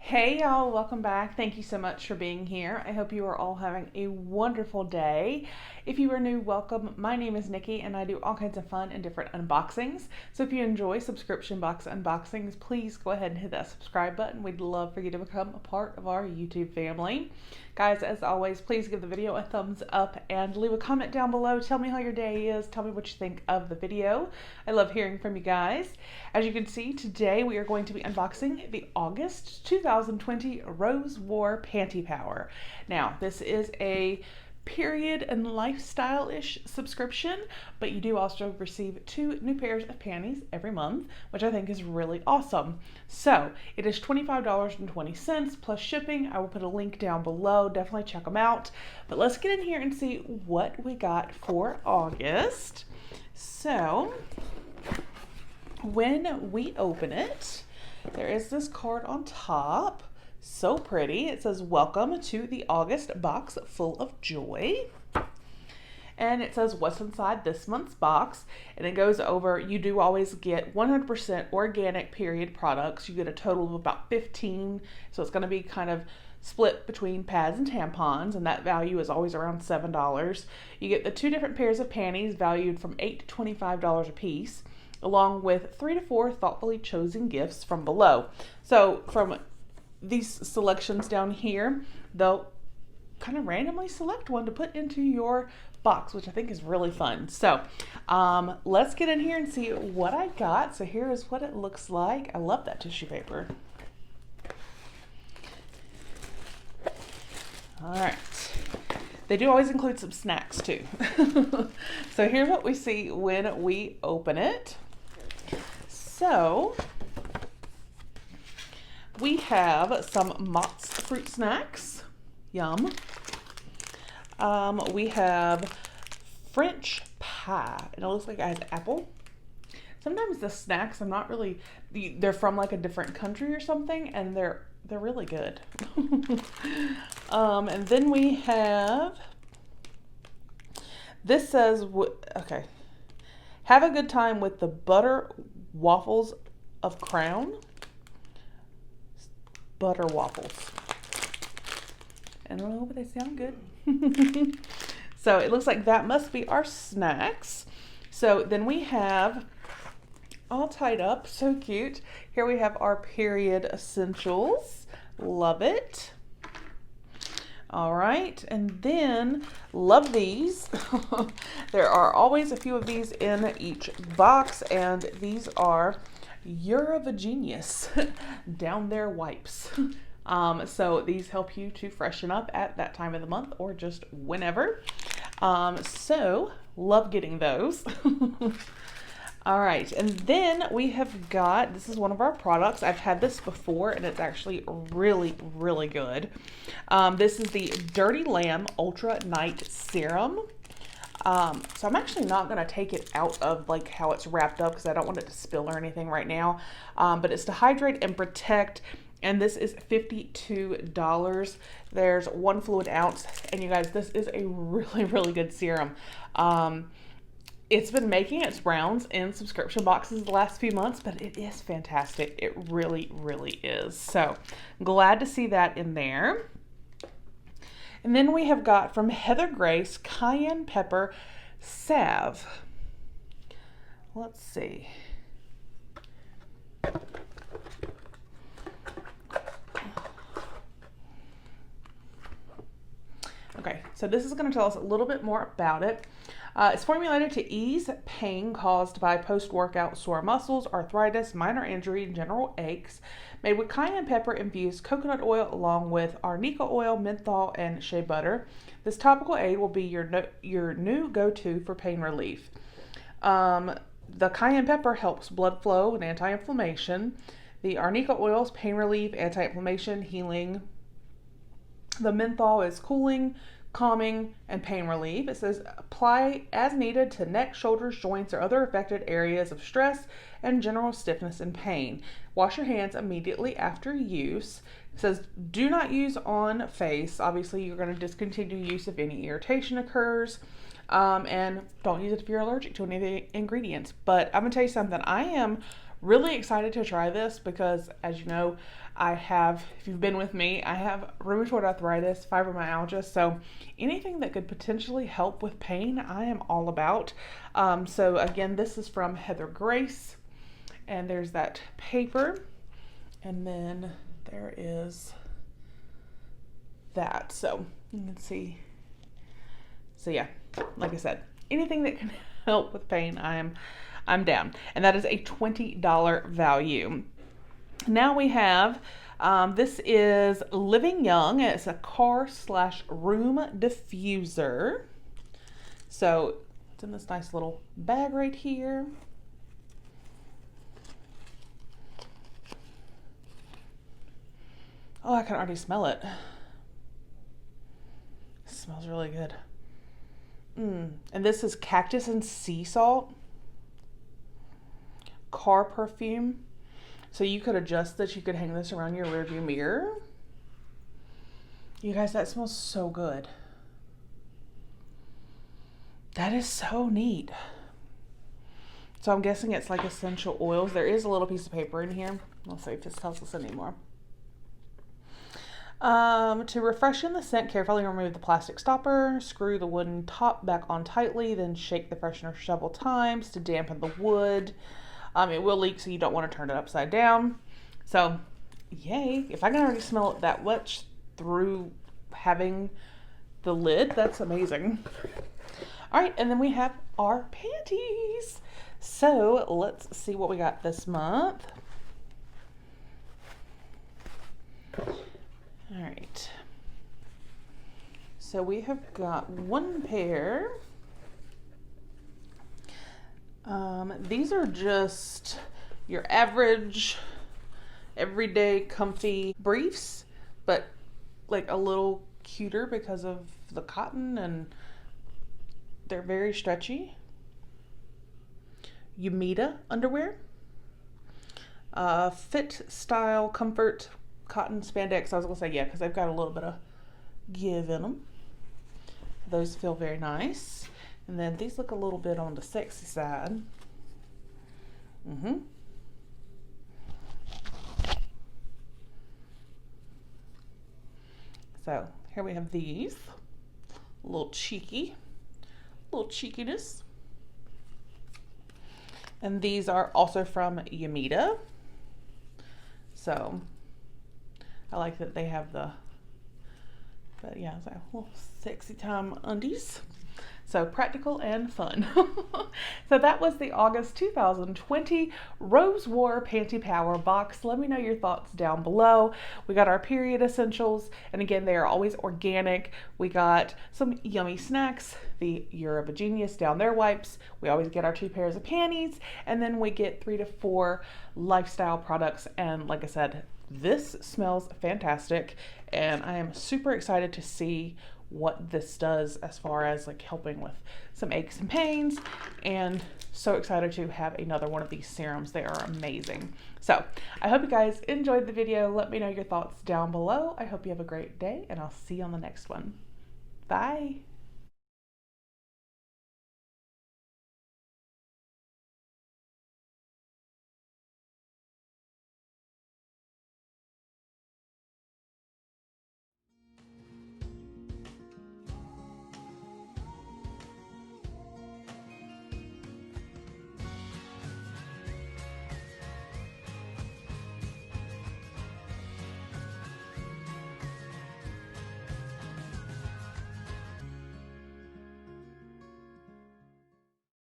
Hey y'all, welcome back. Thank you so much for being here. I hope you are all having a wonderful day. If you are new, welcome. My name is Nikki and I do all kinds of fun and different unboxings. So if you enjoy subscription box unboxings, please go ahead and hit that subscribe button. We'd love for you to become a part of our YouTube family. Guys, as always, please give the video a thumbs up and leave a comment down below. Tell me how your day is. Tell me what you think of the video. I love hearing from you guys. As you can see, today we are going to be unboxing the August 2020 Rose War Panty Power. Now, this is a period and lifestyle-ish subscription, but you do also receive 2 new pairs of panties every month, which I think is really awesome. So it is $25.20 plus shipping. I will put a link down below. Definitely check them out. But let's get in here and see what we got for August. So when we open it, there is this card on top. So pretty. It says, "Welcome to the August box full of joy." And it says what's inside this month's box. And it goes over, you do always get 100% organic period products. You get a total of about 15. So it's going to be kind of split between pads and tampons. And that value is always around $7. You get the 2 different pairs of panties valued from $8 to $25 a piece, along with 3 to 4 thoughtfully chosen gifts from below. So from these selections down here, they'll kind of randomly select one to put into your box, which I think is really fun. So let's get in here and see what I got. So here is what it looks like. I love that tissue paper. All right. They do always include some snacks too. So here's what we see when we open it. So we have some Mott's fruit snacks. Yum. We have French pie, and it looks like it has apple. Sometimes the snacks, I'm not really, they're from like a different country or something, and they're really good. And then we have, this says, okay, have a good time with the butter waffles of Crown. Butter waffles. I don't know, but they sound good. So it looks like that must be our snacks. So then we have, all tied up, so cute. Here we have our period essentials. Love it. All right, and then love these. There are always a few of these in each box, and these are You're of a Genius down there wipes. So these help you to freshen up at that time of the month or just whenever. So love getting those. All right, and then we have got, this is one of our products. I've had this before and it's actually really, really good. This is the Dirty Lamb Ultra Night Serum. So I'm actually not going to take it out of like how it's wrapped up because I don't want it to spill or anything right now. But it's to hydrate and protect, and this is $52. There's 1 fluid ounce, and you guys, this is a really, really good serum. It's been making its rounds in subscription boxes the last few months, but it is fantastic. It really, really is. So glad to see that in there. And then we have got from Heather Grace Cayenne Pepper Salve. Let's see. Okay, so this is going to tell us a little bit more about it. It's formulated to ease pain caused by post-workout sore muscles, arthritis, minor injury, and general aches. Made with cayenne pepper infused coconut oil along with arnica oil, menthol, and shea butter. This topical aid will be your new go-to for pain relief. The cayenne pepper helps blood flow and anti-inflammation. The arnica oil is pain relief, anti-inflammation, healing. The menthol is cooling, calming, and pain relief. It says apply as needed to neck, shoulders, joints, or other affected areas of stress and general stiffness and pain. Wash your hands immediately after use. It says do not use on face. Obviously, you're going to discontinue use if any irritation occurs. And don't use it if you're allergic to any of the ingredients. But I'm going to tell you something. I am really excited to try this because, as you know, if you've been with me, I have rheumatoid arthritis, fibromyalgia, so anything that could potentially help with pain, I am all about. So again, this is from Heather Grace, and there's that paper, and then there is that. So you can see. So yeah, like I said, anything that can help with pain, I'm down. And that is a $20 value. Now we have, this is Living Young. It's a car/room diffuser. So it's in this nice little bag right here. Oh, I can already smell it. It smells really good. And this is cactus and sea salt. Car perfume. So you could adjust this. You could hang this around your rearview mirror. You guys, that smells so good. That is so neat. So I'm guessing it's like essential oils. There is a little piece of paper in here. Let's see if this tells us anymore. To refreshen the scent, carefully remove the plastic stopper, screw the wooden top back on tightly, then shake the freshener several times to dampen the wood. It will leak, so you don't want to turn it upside down. So, yay. If I can already smell it that much through having the lid, that's amazing. All right, and then we have our panties. So, let's see what we got this month. All right, so we have got one pair. These are just your average, everyday, comfy briefs, but like a little cuter because of the cotton, and they're very stretchy. Yumita underwear. Fit, style, comfort, cotton, spandex. I was gonna say, yeah, because they've got a little bit of give in them. Those feel very nice. And then these look a little bit on the sexy side. So here we have these. A little cheeky. A little cheekiness. And these are also from Yumita. So I like that they have the, but yeah, it's like a little sexy time undies. So practical and fun. So that was the August 2020 Rose War Panty Power box. Let me know your thoughts down below. We got our period essentials, and again, they are always organic. We got some yummy snacks, the You're of a Genius down there wipes. We always get our 2 pairs of panties, and then we get 3 to 4 lifestyle products. And like I said, this smells fantastic, and I am super excited to see what this does as far as like helping with some aches and pains, and so excited to have another one of these serums. They are amazing. So I hope you guys enjoyed the video. Let me know your thoughts down below. I hope you have a great day, and I'll see you on the next one. Bye.